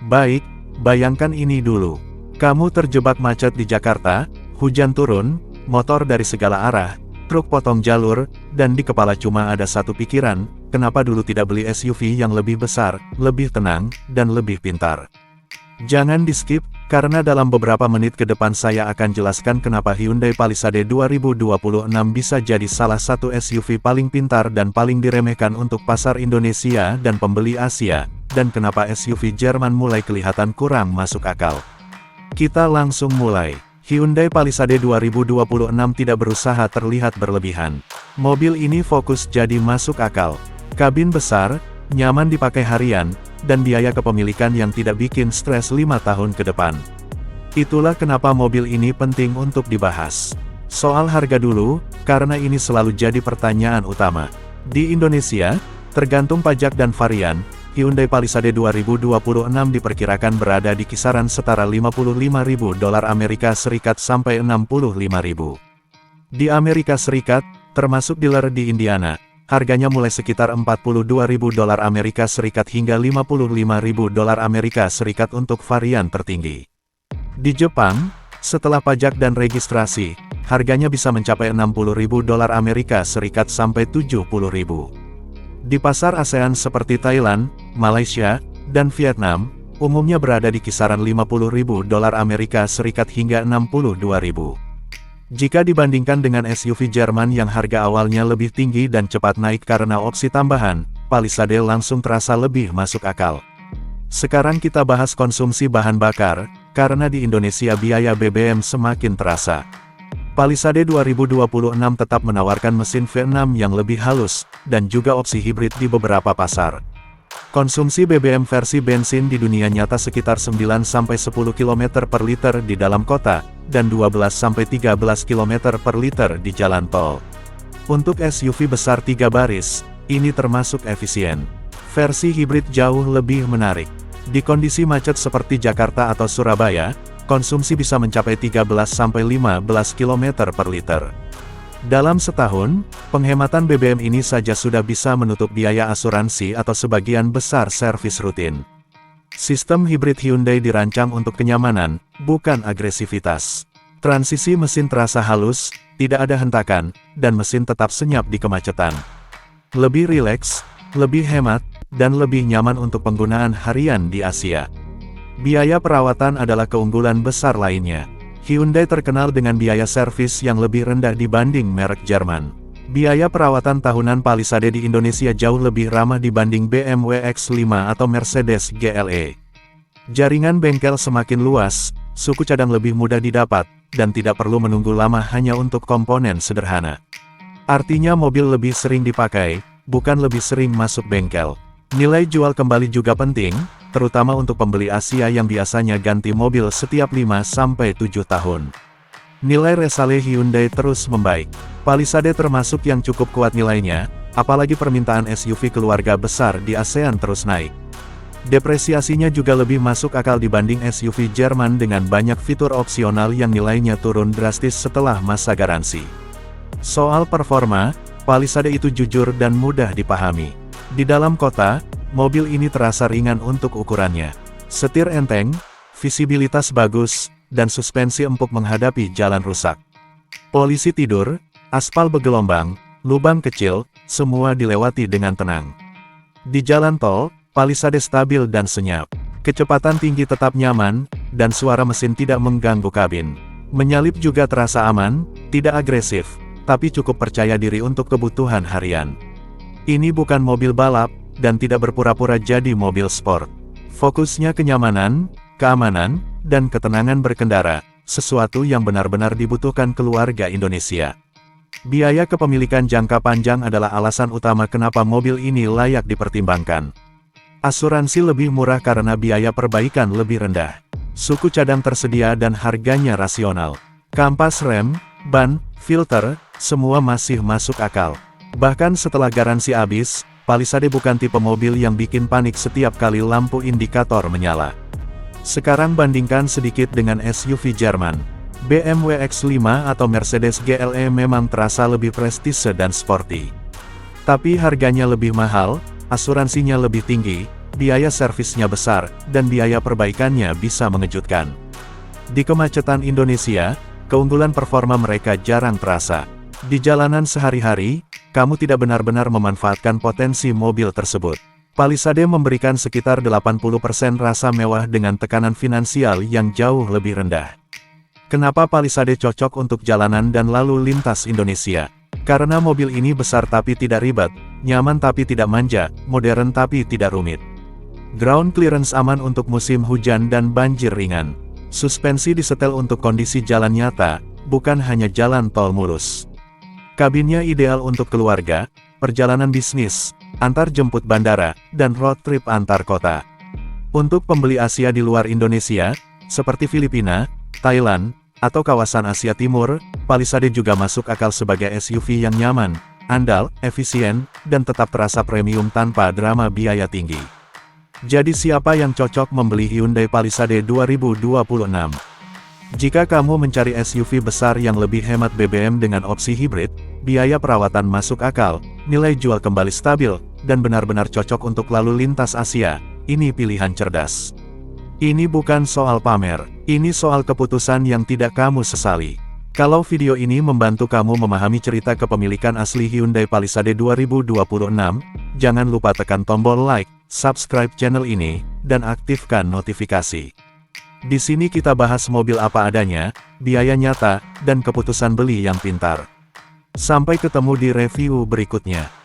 Baik, bayangkan ini dulu. Kamu terjebak macet di Jakarta, hujan turun, motor dari segala arah, truk potong jalur, dan di kepala cuma ada satu pikiran, kenapa dulu tidak beli SUV yang lebih besar, lebih tenang, dan lebih pintar. Jangan di-skip, karena dalam beberapa menit ke depan saya akan jelaskan kenapa Hyundai Palisade 2026 bisa jadi salah satu SUV paling pintar dan paling diremehkan untuk pasar Indonesia dan pembeli Asia, dan kenapa SUV Jerman mulai kelihatan kurang masuk akal. Kita langsung mulai. Hyundai Palisade 2026 tidak berusaha terlihat berlebihan. Mobil ini fokus jadi masuk akal. Kabin besar, nyaman dipakai harian, dan biaya kepemilikan yang tidak bikin stres 5 tahun ke depan. Itulah kenapa mobil ini penting untuk dibahas. Soal harga dulu, karena ini selalu jadi pertanyaan utama. Di Indonesia, tergantung pajak dan varian, Hyundai Palisade 2026 diperkirakan berada di kisaran setara $55.000 Amerika Serikat sampai $65.000. Di Amerika Serikat, termasuk dealer di Indiana, harganya mulai sekitar $42.000 Amerika Serikat hingga $55.000 Amerika Serikat untuk varian tertinggi. Di Jepang, setelah pajak dan registrasi, harganya bisa mencapai $60.000 Amerika Serikat sampai $70.000. Di pasar ASEAN seperti Thailand, Malaysia, dan Vietnam, umumnya berada di kisaran $50.000 Amerika Serikat hingga $62.000. Jika dibandingkan dengan SUV Jerman yang harga awalnya lebih tinggi dan cepat naik karena opsi tambahan, Palisade langsung terasa lebih masuk akal. Sekarang kita bahas konsumsi bahan bakar, karena di Indonesia biaya BBM semakin terasa. Palisade 2026 tetap menawarkan mesin V6 yang lebih halus, dan juga opsi hibrid di beberapa pasar. Konsumsi BBM versi bensin di dunia nyata sekitar 9-10 km per liter di dalam kota, dan 12-13 km per liter di jalan tol. Untuk SUV besar 3 baris, ini termasuk efisien. Versi hibrid jauh lebih menarik. Di kondisi macet seperti Jakarta atau Surabaya, konsumsi bisa mencapai 13-15 km per liter. Dalam setahun, penghematan BBM ini saja sudah bisa menutup biaya asuransi atau sebagian besar servis rutin. Sistem hibrid Hyundai dirancang untuk kenyamanan, bukan agresivitas. Transisi mesin terasa halus, tidak ada hentakan, dan mesin tetap senyap di kemacetan. Lebih rileks, lebih hemat, dan lebih nyaman untuk penggunaan harian di Asia. Biaya perawatan adalah keunggulan besar lainnya. Hyundai terkenal dengan biaya servis yang lebih rendah dibanding merek Jerman. Biaya perawatan tahunan Palisade di Indonesia jauh lebih ramah dibanding BMW X5 atau Mercedes GLE. Jaringan bengkel semakin luas, suku cadang lebih mudah didapat, dan tidak perlu menunggu lama hanya untuk komponen sederhana. Artinya mobil lebih sering dipakai, bukan lebih sering masuk bengkel. Nilai jual kembali juga penting, terutama untuk pembeli Asia yang biasanya ganti mobil setiap 5-7 tahun. Nilai resale Hyundai terus membaik. Palisade termasuk yang cukup kuat nilainya, apalagi permintaan SUV keluarga besar di ASEAN terus naik. Depresiasinya juga lebih masuk akal dibanding SUV Jerman dengan banyak fitur opsional yang nilainya turun drastis setelah masa garansi. Soal performa, Palisade itu jujur dan mudah dipahami. Di dalam kota, mobil ini terasa ringan untuk ukurannya. Setir enteng, visibilitas bagus, dan suspensi empuk menghadapi jalan rusak. Polisi tidur, aspal bergelombang, lubang kecil, semua dilewati dengan tenang. Di jalan tol, Palisade stabil dan senyap. Kecepatan tinggi tetap nyaman, dan suara mesin tidak mengganggu kabin. Menyalip juga terasa aman, tidak agresif, tapi cukup percaya diri untuk kebutuhan harian. Ini bukan mobil balap, dan tidak berpura-pura jadi mobil sport. Fokusnya kenyamanan, keamanan, dan ketenangan berkendara, sesuatu yang benar-benar dibutuhkan keluarga Indonesia. Biaya kepemilikan jangka panjang adalah alasan utama kenapa mobil ini layak dipertimbangkan. Asuransi lebih murah karena biaya perbaikan lebih rendah. Suku cadang tersedia dan harganya rasional. Kampas rem, ban, filter, semua masih masuk akal. Bahkan setelah garansi habis, Palisade bukan tipe mobil yang bikin panik setiap kali lampu indikator menyala. Sekarang bandingkan sedikit dengan SUV Jerman. BMW X5 atau Mercedes GLE memang terasa lebih prestise dan sporty. Tapi harganya lebih mahal, asuransinya lebih tinggi, biaya servisnya besar, dan biaya perbaikannya bisa mengejutkan. Di kemacetan Indonesia, keunggulan performa mereka jarang terasa. Di jalanan sehari-hari, kamu tidak benar-benar memanfaatkan potensi mobil tersebut. Palisade memberikan sekitar 80% rasa mewah dengan tekanan finansial yang jauh lebih rendah. Kenapa Palisade cocok untuk jalanan dan lalu lintas Indonesia? Karena mobil ini besar tapi tidak ribet, nyaman tapi tidak manja, modern tapi tidak rumit. Ground clearance aman untuk musim hujan dan banjir ringan. Suspensi disetel untuk kondisi jalan nyata, bukan hanya jalan tol mulus. Kabinnya ideal untuk keluarga, perjalanan bisnis, antar jemput bandara, dan road trip antar kota. Untuk pembeli Asia di luar Indonesia, seperti Filipina, Thailand, atau kawasan Asia Timur, Palisade juga masuk akal sebagai SUV yang nyaman, andal, efisien, dan tetap terasa premium tanpa drama biaya tinggi. Jadi siapa yang cocok membeli Hyundai Palisade 2026? Jika kamu mencari SUV besar yang lebih hemat BBM dengan opsi hibrid, biaya perawatan masuk akal, nilai jual kembali stabil, dan benar-benar cocok untuk lalu lintas Asia, ini pilihan cerdas. Ini bukan soal pamer, ini soal keputusan yang tidak kamu sesali. Kalau video ini membantu kamu memahami cerita kepemilikan asli Hyundai Palisade 2026, jangan lupa tekan tombol like, subscribe channel ini, dan aktifkan notifikasi. Di sini kita bahas mobil apa adanya, biaya nyata, dan keputusan beli yang pintar. Sampai ketemu di review berikutnya.